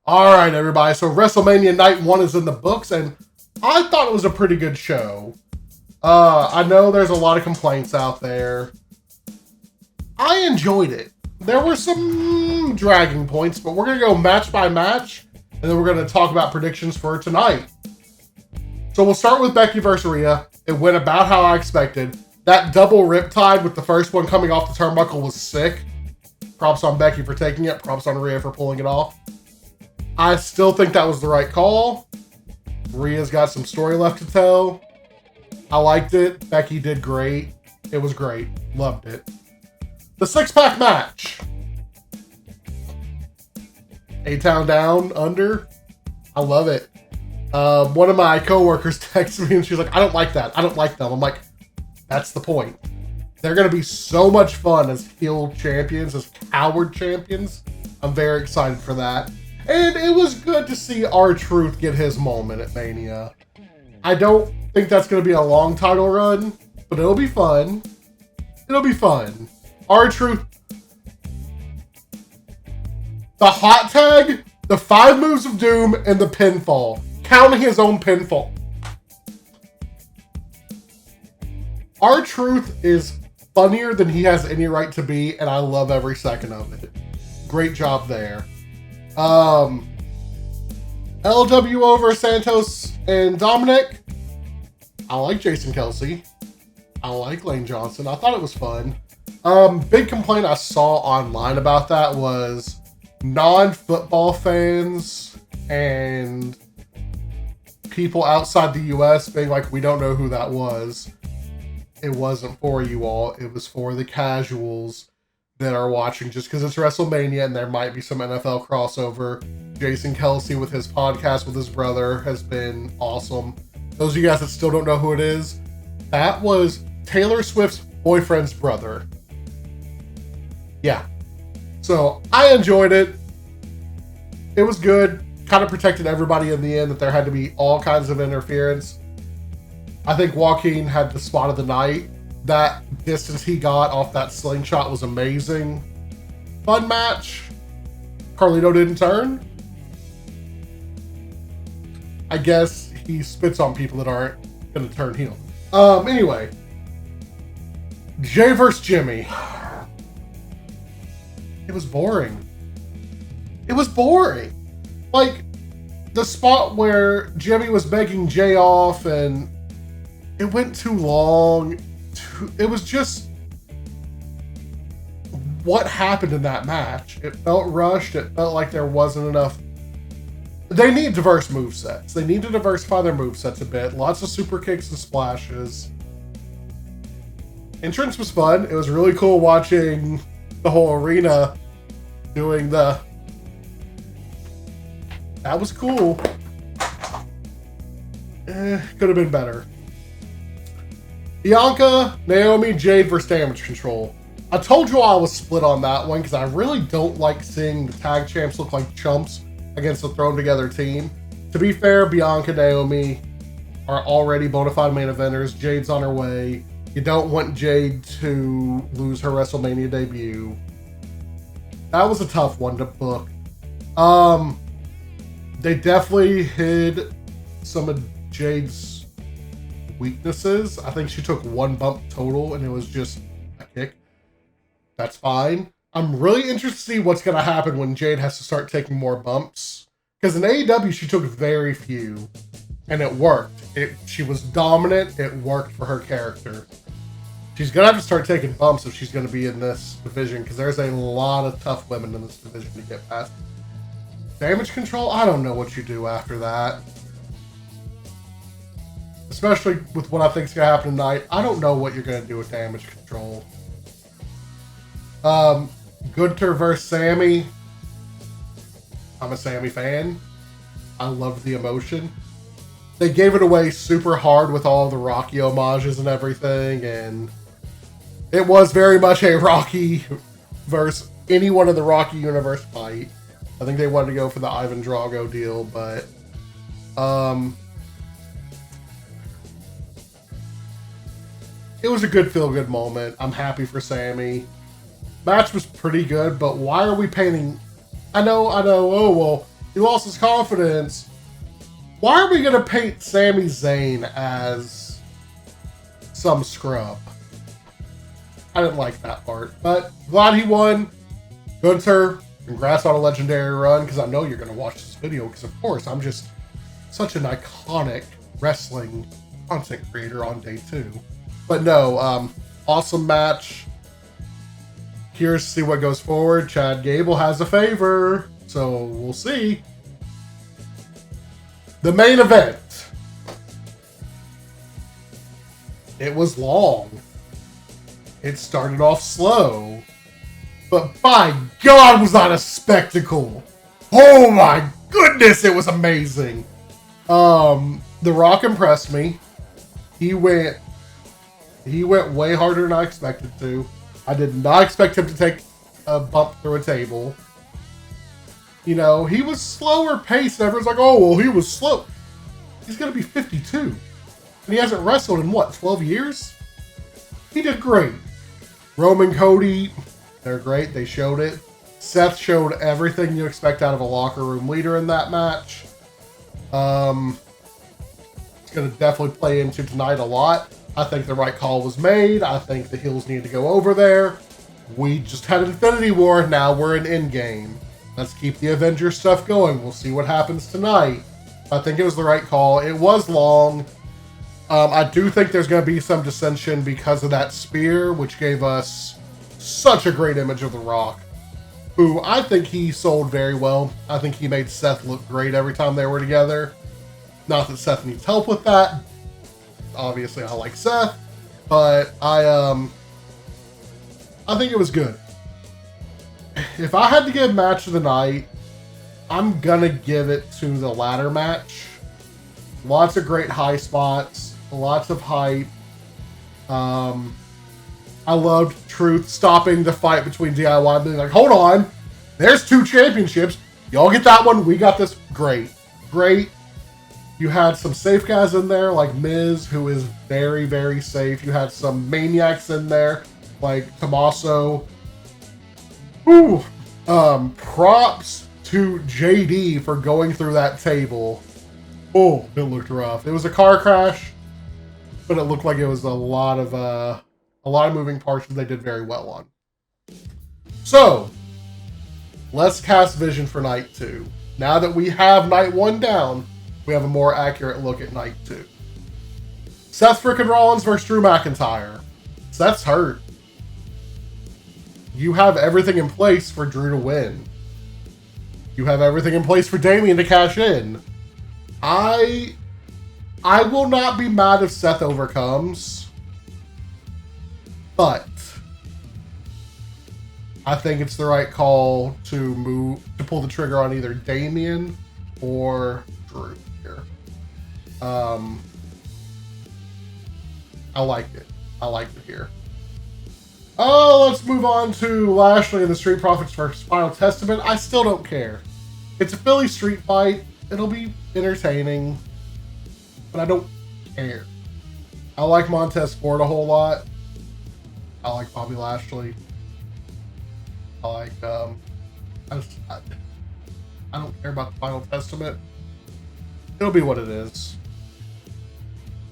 All right, everybody. So WrestleMania Night 1 is in the books, and I thought it was a pretty good show. I know there's a lot of complaints out there. I enjoyed it. There were some dragging points, but we're going to go match by match, and then we're going to talk about predictions for tonight. So we'll start with Becky vs Rhea. It went about how I expected. That double riptide with the first one coming off the turnbuckle was sick. Props on Becky for taking it. Props on Rhea for pulling it off. I still think that was the right call. Rhea's got some story left to tell. I liked it. Becky did great. It was great. Loved it. The six-pack match. A-Town down, under. I love it. One of my coworkers texted me and she's like, I don't like that. I don't like them. I'm like, that's the point. They're going to be so much fun as heel champions, as coward champions. I'm very excited for that. And it was good to see R-Truth get his moment at Mania. I don't think that's going to be a long title run, but it'll be fun. It'll be fun. R-Truth. The hot tag, the 5 moves of doom, and the pinfall. Counting his own pinfall. R-Truth is funnier than he has any right to be, and I love every second of it. Great job there. LWO vs Santos and Dominic. I like Jason Kelsey. I like Lane Johnson. I thought it was fun. Big complaint I saw online about that was non-football fans and people outside the US being like, we don't know who that was. It wasn't for you all. It was for the casuals that are watching just because it's WrestleMania and there might be some NFL crossover. Jason Kelsey with his podcast with his brother has been awesome. Those of you guys that still don't know who it is, that was Taylor Swift's boyfriend's brother. Yeah. So I enjoyed it. It was good. Kind of protected everybody in the end that there had to be all kinds of interference. I think Joaquin had the spot of the night. That distance he got off that slingshot was amazing. Fun match. Carlito didn't turn. I guess he spits on people that aren't going to turn heel. Anyway. Jay versus Jimmy. It was boring. It was boring. Like, the spot where Jimmy was begging Jay off and it went too long. It was just what happened in that match. It felt rushed. It felt like there wasn't enough. They need diverse movesets. They need to diversify their movesets a bit. Lots of super kicks and splashes. Entrance was fun. It was really cool watching the whole arena doing the... That was cool. Could have been better. Bianca, Naomi, Jade versus Damage Control. I told you I was split on that one because I really don't like seeing the tag champs look like chumps against a thrown together team. To be fair, Bianca, Naomi are already bona fide main eventers. Jade's on her way. You don't want Jade to lose her WrestleMania debut. That was a tough one to book. They definitely hid some of Jade's weaknesses. I think she took 1 bump total and it was just a kick. That's fine. I'm really interested to see what's going to happen when Jade has to start taking more bumps. Because in AEW, she took very few and it worked. She was dominant. It worked for her character. She's going to have to start taking bumps if she's going to be in this division because there's a lot of tough women in this division to get past. Damage Control? I don't know what you do after that. Especially with what I think is going to happen tonight. I don't know what you're going to do with Damage Control. Gunther vs Sami. I'm a Sami fan. I love the emotion. They gave it away super hard with all the Rocky homages and everything, and it was very much a Rocky versus anyone in the Rocky universe fight. I think they wanted to go for the Ivan Drago deal, but it was a good feel-good moment. I'm happy for Sami. Match was pretty good, but why are we painting... I know, oh, well, He lost his confidence. Why are we going to paint Sami Zayn as some scrub? I didn't like that part, but glad he won. Gunther, congrats on a legendary run, because I know you're going to watch this video, because of course I'm just such an iconic wrestling content creator on day 2. But no, awesome match. Curious to see what goes forward. Chad Gable has a favor, so we'll see. The main event. It was long. It started off slow, but by God, was that a spectacle! Oh my goodness, it was amazing. The Rock impressed me. He went way harder than I expected to. I did not expect him to take a bump through a table. You know, he was slower paced, and everyone's like, oh, well, he was slow. He's gonna be 52. And he hasn't wrestled in what, 12 years? He did great. Roman, Cody, they're great. They showed it. Seth showed everything you expect out of a locker room leader in that match. It's going to definitely play into tonight a lot. I think the right call was made. I think the heels need to go over there. We just had Infinity War. Now we're in Endgame. Let's keep the Avengers stuff going. We'll see what happens tonight. I think it was the right call. It was long. I do think there's going to be some dissension because of that spear, which gave us such a great image of The Rock, who I think he sold very well. I think he made Seth look great every time they were together. Not that Seth needs help with that. Obviously, I like Seth, but I think it was good. If I had to give match of the night, I'm going to give it to the ladder match. Lots of great high spots. Lots of hype. I loved Truth stopping the fight between DIY and being like, hold on, there's 2 championships. Y'all get that one. We got this. Great. Great. You had some safe guys in there like Miz, who is very, very safe. You had some maniacs in there like Tommaso. Ooh. Props to JD for going through that table. Oh, it looked rough. It was a car crash, but it looked like it was a lot of moving parts that they did very well on. So, let's cast vision for night 2. Now that we have night 1 down, we have a more accurate look at night 2. Seth frickin' Rollins versus Drew McIntyre. Seth's hurt. You have everything in place for Drew to win. You have everything in place for Damian to cash in. I will not be mad if Seth overcomes, but I think it's the right call to pull the trigger on either Damian or Drew here. I liked it. I liked it here. Oh, let's move on to Lashley and the Street Profits versus Final Testament. I still don't care. It's a Philly street fight. It'll be entertaining, but I don't care. I like Montez Ford a whole lot. I like Bobby Lashley. I like, I don't care about the Final Testament. It'll be what it is.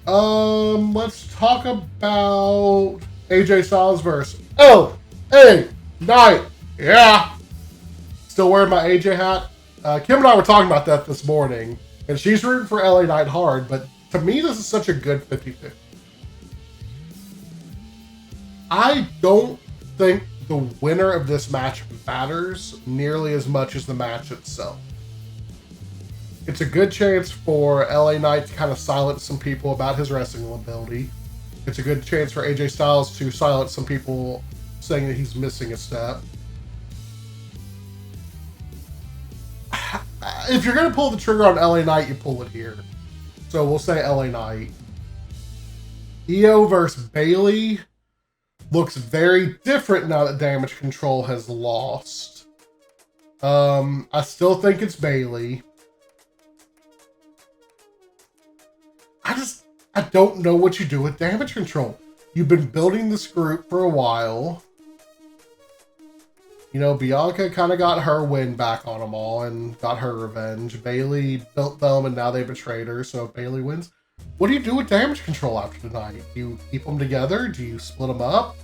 Let's talk about AJ Styles versus LA Knight. Yeah. Still wearing my AJ hat. Kim and I were talking about that this morning, and she's rooting for LA Knight hard, but to me, this is such a good 50-50. I don't think the winner of this match matters nearly as much as the match itself. It's a good chance for LA Knight to kind of silence some people about his wrestling ability. It's a good chance for AJ Styles to silence some people saying that he's missing a step. If you're going to pull the trigger on LA Knight, you pull it here. So we'll say LA Knight. Io versus Bayley looks very different now that Damage Control has lost. I still think it's Bayley. I don't know what you do with Damage Control. You've been building this group for a while. You know, Bianca kind of got her win back on them all and got her revenge. Bayley built them and now they betrayed her. So if Bayley wins, what do you do with damage control after tonight? Do you keep them together? Do you split them up?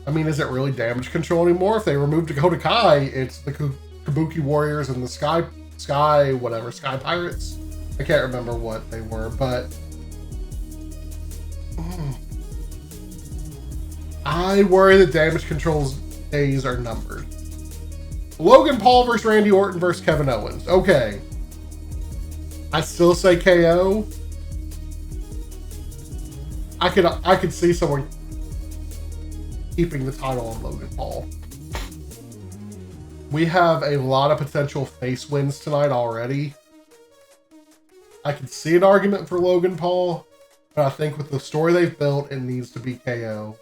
I mean, is it really damage control anymore? If they remove Dakota Kai, it's the Kabuki Warriors and the Sky Pirates. I can't remember what they were, but I worry that damage control's days are numbered. Logan Paul versus Randy Orton versus Kevin Owens. Okay. I still say KO. I could see someone keeping the title on Logan Paul. We have a lot of potential face wins tonight already. I can see an argument for Logan Paul, but I think with the story they've built, it needs to be KO.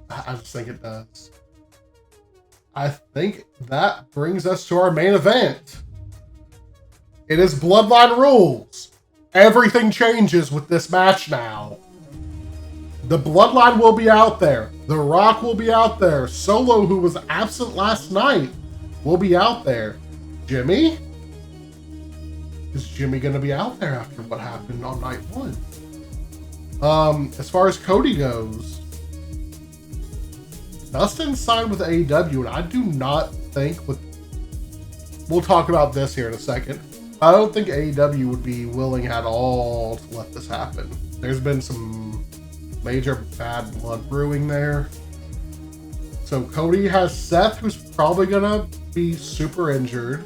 I just think it does. I think that brings us to our main event. It is Bloodline Rules. Everything changes with this match now. The Bloodline will be out there. The Rock will be out there. Solo, who was absent last night, will be out there. Jimmy? Is Jimmy going to be out there after what happened on night one? As far as Cody goes, Dustin signed with AEW, and I do not think we'll talk about this here in a second. I don't think AEW would be willing at all to let this happen. There's been some major bad blood brewing there. So Cody has Seth, who's probably gonna be super injured.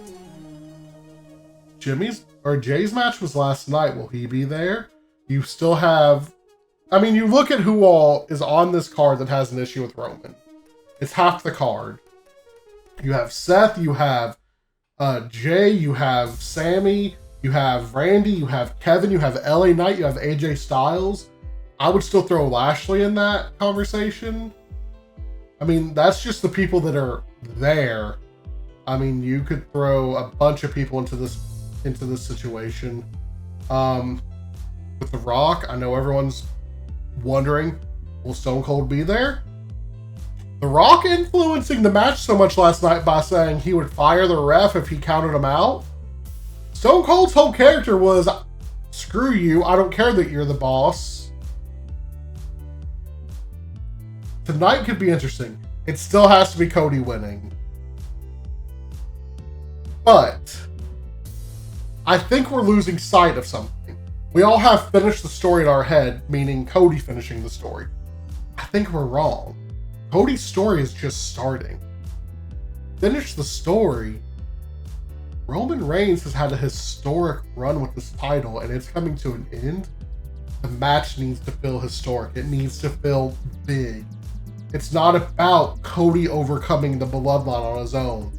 Jay's match was last night. Will he be there? You still have, I mean, you look at who all is on this card that has an issue with Roman. It's half the card. You have Seth, you have Jay, you have Sammy, you have Randy, you have Kevin, you have LA Knight, you have AJ Styles. I would still throw Lashley in that conversation. I mean, that's just the people that are there. I mean, you could throw a bunch of people into this situation. With The Rock, I know everyone's wondering, will Stone Cold be there? The Rock influencing the match so much last night by saying he would fire the ref if he counted him out. Stone Cold's whole character was, screw you, I don't care that you're the boss. Tonight could be interesting. It still has to be Cody winning. But I think we're losing sight of something. We all have finished the story in our head, meaning Cody finishing the story. I think we're wrong. Cody's story is just starting. Finish the story. Roman Reigns has had a historic run with this title, and it's coming to an end. The match needs to feel historic. It needs to feel big. It's not about Cody overcoming the bloodline on his own.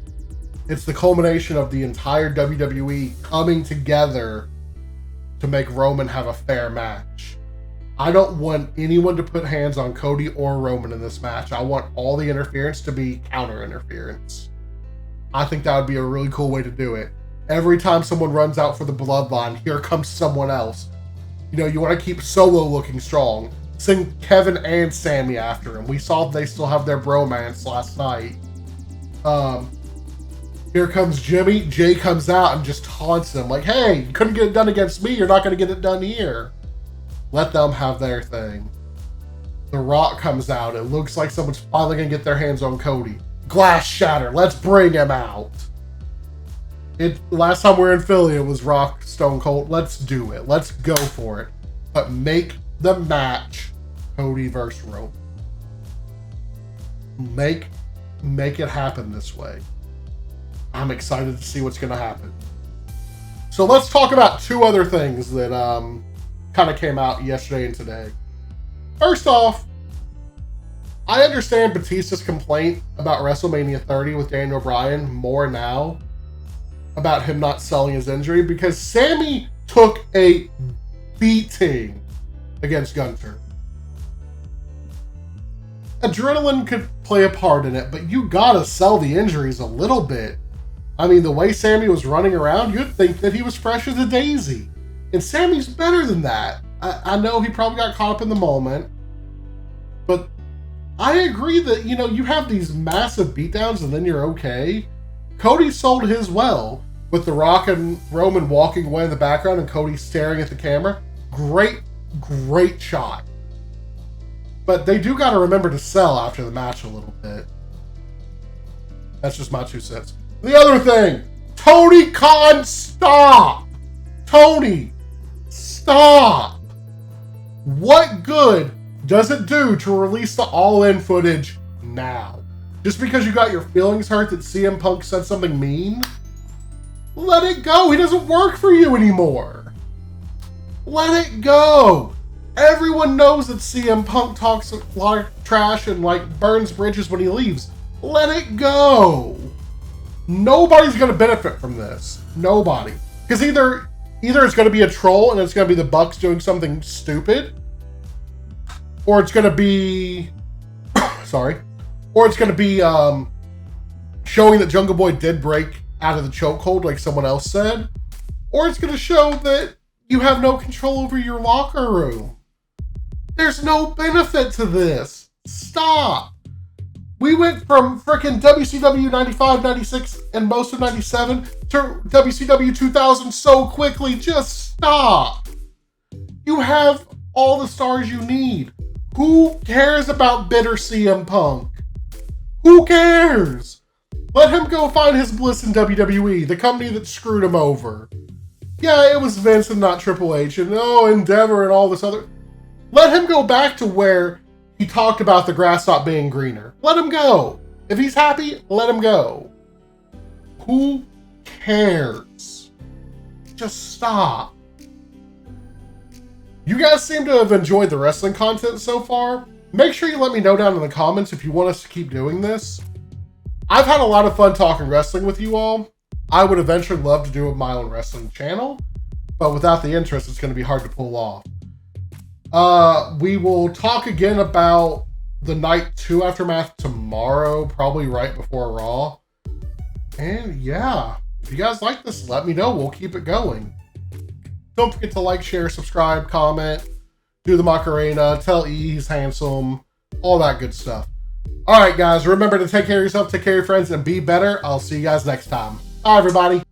It's the culmination of the entire WWE coming together to make Roman have a fair match. I don't want anyone to put hands on Cody or Roman in this match. I want all the interference to be counter interference. I think that would be a really cool way to do it. Every time someone runs out for the bloodline, here comes someone else. You know, you want to keep Solo looking strong. Send Kevin and Sami after him. We saw they still have their bromance last night. Here comes Jimmy. Jay comes out and just taunts him like, hey, you couldn't get it done against me. You're not going to get it done here. Let them have their thing. The Rock comes out. It looks like someone's finally going to get their hands on Cody. Glass shatter. Let's bring him out. Last time we were in Philly, it was Rock, Stone Cold. Let's do it. Let's go for it. But make the match Cody versus Roman. Make it happen this way. I'm excited to see what's going to happen. So let's talk about two other things that kind of came out yesterday and today. First off, I understand Batista's complaint about WrestleMania 30 with Daniel Bryan more now about him not selling his injury because Sami took a beating against Gunther. Adrenaline could play a part in it, but you gotta sell the injuries a little bit. I mean, the way Sami was running around, you'd think that he was fresh as a daisy. And Sami's better than that. I know he probably got caught up in the moment, but I agree that, you know, you have these massive beatdowns and then you're okay. Cody sold his well with The Rock and Roman walking away in the background and Cody staring at the camera. Great shot. But they do got to remember to sell after the match a little bit. That's just my 2 cents. The other thing, Tony Khan, stop! Tony, stop! What good does it do to release the All-In footage now? Just because you got your feelings hurt that CM Punk said something mean? Let it go. He doesn't work for you anymore. Let it go. Everyone knows that CM Punk talks a lot of trash and like burns bridges when he leaves. Let it go. Nobody's going to benefit from this. Nobody. Because either it's going to be a troll and it's going to be the Bucks doing something stupid, or it's going to be sorry, or it's going to be showing that Jungle Boy did break out of the chokehold like someone else said, or it's going to show that you have no control over your locker room. There's no benefit to this. Stop. We went from freaking WCW 95, 96, and most of 97 to WCW 2000 so quickly. Just stop. You have all the stars you need. Who cares about bitter CM Punk? Who cares? Let him go find his bliss in WWE, the company that screwed him over. Yeah, it was Vince and not Triple H, and Endeavor and all this other. Let him go back to where he talked about the grass not being greener. Let him go. If he's happy, let him go. Who cares? Just stop. You guys seem to have enjoyed the wrestling content so far. Make sure you let me know down in the comments if you want us to keep doing this. I've had a lot of fun talking wrestling with you all. I would eventually love to do my own wrestling channel, but without the interest, it's going to be hard to pull off. We will talk again about the Night 2 Aftermath tomorrow, probably right before Raw. And yeah, if you guys like this, let me know. We'll keep it going. Don't forget to like, share, subscribe, comment, do the Macarena, tell E he's handsome, all that good stuff. All right, guys, remember to take care of yourself, take care of your friends, and be better. I'll see you guys next time. Bye, everybody.